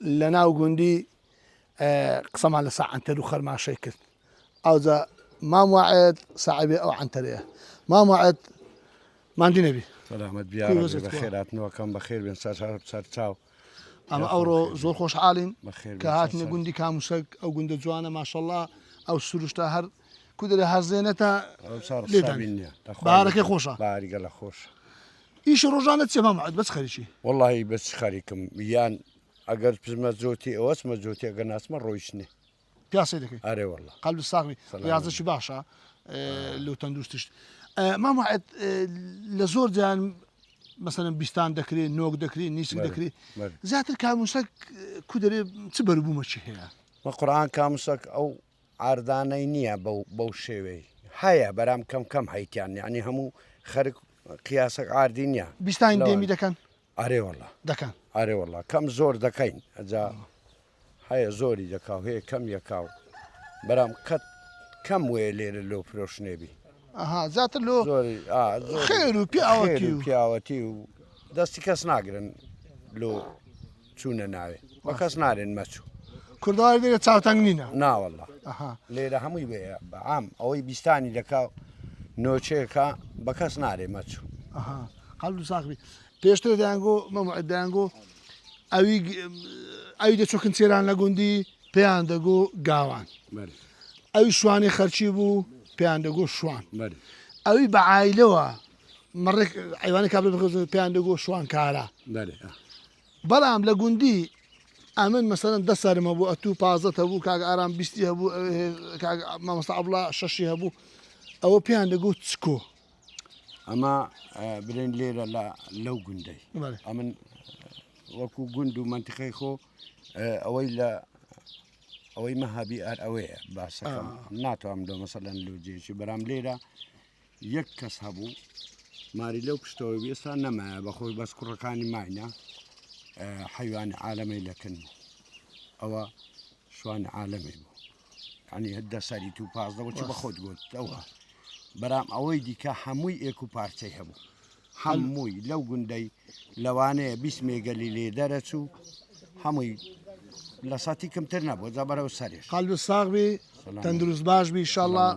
لناو گوندی قسەمان لە سا عنتەر و خەرماشەی کرد ئەوجا مام وعد ساعبێ ئەو عنتەرەیە مام وعد ماندوو نەبی سەلامەت بیارە بەخێراتنەوەکەم بەخێر بێن سەر چاو ئەمە ئەوڕۆ زۆر خۆشحاڵین بەخێر کە هاتنە گوندی کاموسەک ئەو گوندە جوانە ماشەڵڵا ئەو سروشتا هەر کودرە هەرزێنەتە بارەکەی خۆشە باریگەلە خۆش ئیشی ڕۆژانە چێ مام وعد بەس خەریکی وەڵڵاهی بەس خەریکم یان ئەگەر پزمە جۆتی ئەوەسمە جۆتی ئەگەر ناسمە ڕۆیشتنێ پیاسی دەکەی ئەرێ وەڵڵا قەلب ساغمی ریاضەشی باشە لەو تەندروستیش مام وعد لە زۆر جیان مثلا بیستان دەکرێت نۆک دەکرێت نیسک دەکرێت زیاتر کاموسەک کودرێ چ بەربوومەچی هەیە مە قورئان کاموسەک ئەو ئاردانەی نییە بەو شێوەی هەیە بەرام کەم هەیتیان یعنی هەموو خەرک قیاسەک ئاردی نییە بیستان دێمی دەکەن ئەرێ وەڵڵا دەکەن ئەرێ وەڵڵا کەم زۆر دەکەین ئەجا هەیە زۆری دەکاو هەیە کەم یەکاو بەرام کەم وێ لێرە لەو فرۆشنێبی زیاتر لۆ خێر و پیاوەتی و دەستی کەس ناگرن لۆ چوونە ناوێ بە کەس نارێن مەچوو کوردواری لێرە چاوتەنگ نینە ناوەڵڵا لێرە هەمووی بێ بەعام ئەوەی بیستانی دەکاو نۆچێکە بە کەس نارێ مەچوو قەلب ساغمی پێشتر دەیانگۆ مەموعد دەیانگۆ ئەوی دەچۆکن چێران لە گوندی پێیان دەگۆ گاوان ئەوی شوانی خەرچی بوو پێیان دەگۆ شوان ئەوی بە عایلەوە مەڕێک ئەیوانی کابل بخۆ پێیان دەگۆ شوان کارە بەڵام لە گوندی ئەمن مەسەرەن 10 سەرمە بوو ئەتوو 15 هەبوو کاک ئارام 20 هەبوو مامۆستا عەبدوڵڵا 6 هەبوو ئەوە پێیان دەگۆ چکۆ ئەمە برێن لێرە لەو گوندەی ئەمن وەکو گوند و منتیقەی خۆ ئەوەی لە ئەوەی مەهابی ئەر ئەوەیە باسەکەم ناتوانم دۆ مەسەلەن لۆجێکی بەرام لێرە یەک کەس هەبوو ماری لەو پشتەوە ئێستا نەمایە بەخۆی بەس کوڕەکانی ماینە حیوانی عالەمەی لەکن ئەوە شوان عالەمێ بوو ینی هەدە سەری تو پازدەوەچی بە خۆت گوتەوە بەرام ئەوەی دیکە هەمووی ئێک و پارچەی هەبوو هەمووی لەو گوندەی لەوانەیە 20 مێگەلی لێ دەرەچوو هەمووی لە ساتی کەمتر نەبوو جا بەرەو سەرێش قەلب ساغمی تەندروست باش بی ئینشاءڵڵا